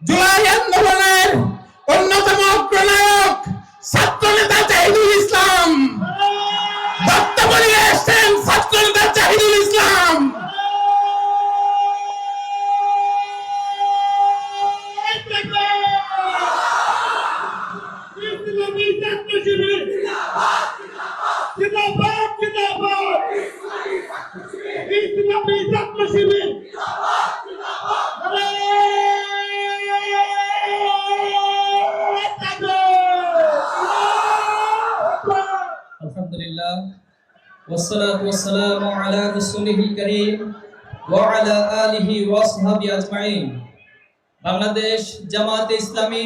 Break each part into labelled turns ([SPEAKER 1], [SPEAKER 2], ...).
[SPEAKER 1] জুলাই আন্দোলনের অন্যতম অগ্রনায়ক ছাত্রনেতা জাহিদুল ইসলাম বক্তব্য নিয়ে এসেছেন। ছাত্রনেতা জাহিদুল ইসলাম
[SPEAKER 2] আলহামদুলিল্লাহ ওয়াসসালাতু ওয়াসসালামু আলা রাসূলিল কারীম ওয়া আলা আলিহি ওয়া সাহবিহি আজমাইন। বাংলাদেশ জামায়াতে ইসলামী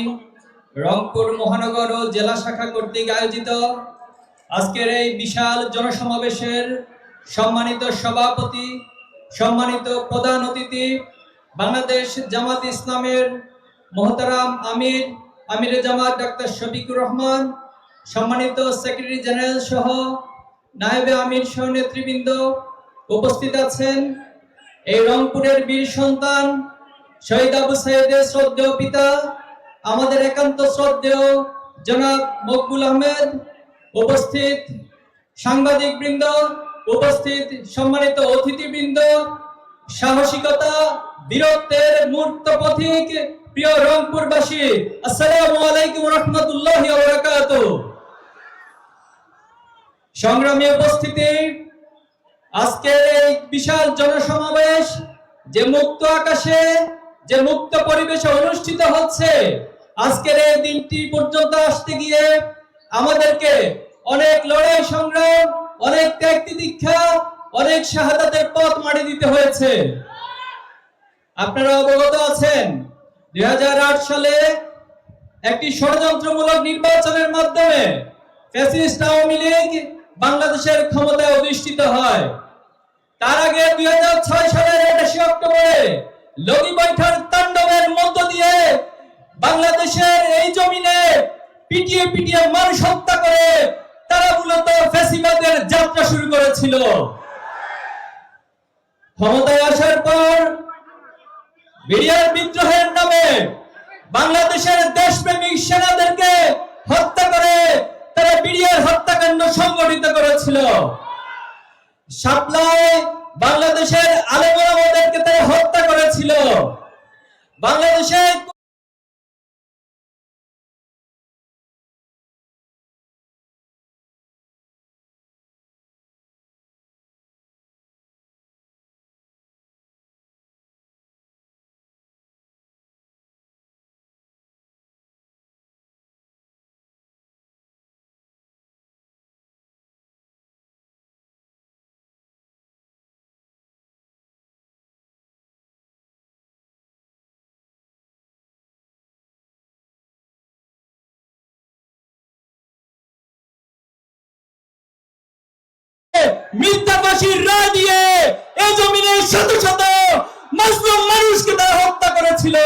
[SPEAKER 2] রংপুর মহানগর ও জেলা শাখা কর্তৃক আয়োজিত আজকের এই বিশাল জনসমাবেশের সম্মানিত সভাপতি, সম্মানিত প্রধান অতিথি, বাংলাদেশ জামায়াত ইসলামের মোহতারাম আমিরে জামাত ডাক্তার শফিকুর রহমান, সম্মানিত সেক্রেটারি জেনারেল সহ নায়েবে আমির সহ নেতৃবৃন্দ উপস্থিত আছেন। এই রংপুরের বীর সন্তান শহীদ আবু সাইদের শ্রদ্ধেয় পিতা, আমাদের একান্ত শ্রদ্ধেয় জনাব মকবুল আহমেদ, উপস্থিত সাংবাদিক বৃন্দ, উপস্থিত সম্মানিত অতিথিবৃন্দ, সাহসিকতা বীরত্বের মূর্ত পথিক প্রিয় রংপুরবাসী, আসসালামু আলাইকুম ওয়া রাহমাতুল্লাহি ওয়া বারাকাতুহু। সংগ্রামী উপস্থিতি, আজকের এই বিশাল জনসমাবেশ যে মুক্ত আকাশে, যে মুক্ত পরিবেশে অনুষ্ঠিত হচ্ছে, আজকের এই দিনটি পর্যন্ত আসতে গিয়ে আমাদেরকে অনেক লড়াই সংগ্রাম, অনেক ত্যাগ তিতিক্ষা, অনেক শাহাদাতের পথ মাড়ি দিতে হয়েছে। আপনারা অবগত আছেন 2008 সালে একটি ষড়যন্ত্রমূলক নির্বাচনের মাধ্যমে ফ্যাসিস্ট আওয়ামী লীগ বাংলাদেশের ক্ষমতায় অধিষ্ঠিত হয়। তার আগে 2006 সালের 28 অক্টোবরে লগি বৈঠার তাণ্ডবের মধ্য দিয়ে বাংলাদেশের এই জমিনে পিটিয়ে পিটিয়ে মানুষ হত্যা করে তারা মূলত ফ্যাসিবাদের যাত্রা শুরু করেছিল। ক্ষমতায় আসার পর বিডিআর বিদ্রোহের নামে বাংলাদেশের দেশপ্রেমিক সেনাদেরকে হত্যা করে তারা বিডিআর হত্যাকাণ্ড সংগঠিত করেছিল। শাপলায় বাংলাদেশের আলেম ওলামাদেরকে তারা হত্যা করেছিল। বাংলাদেশের মিথ্যা ফাঁসির রায় দিয়ে এই জমিনের শত শত মুসলিম মানুষকে তারা হত্যা করেছিল।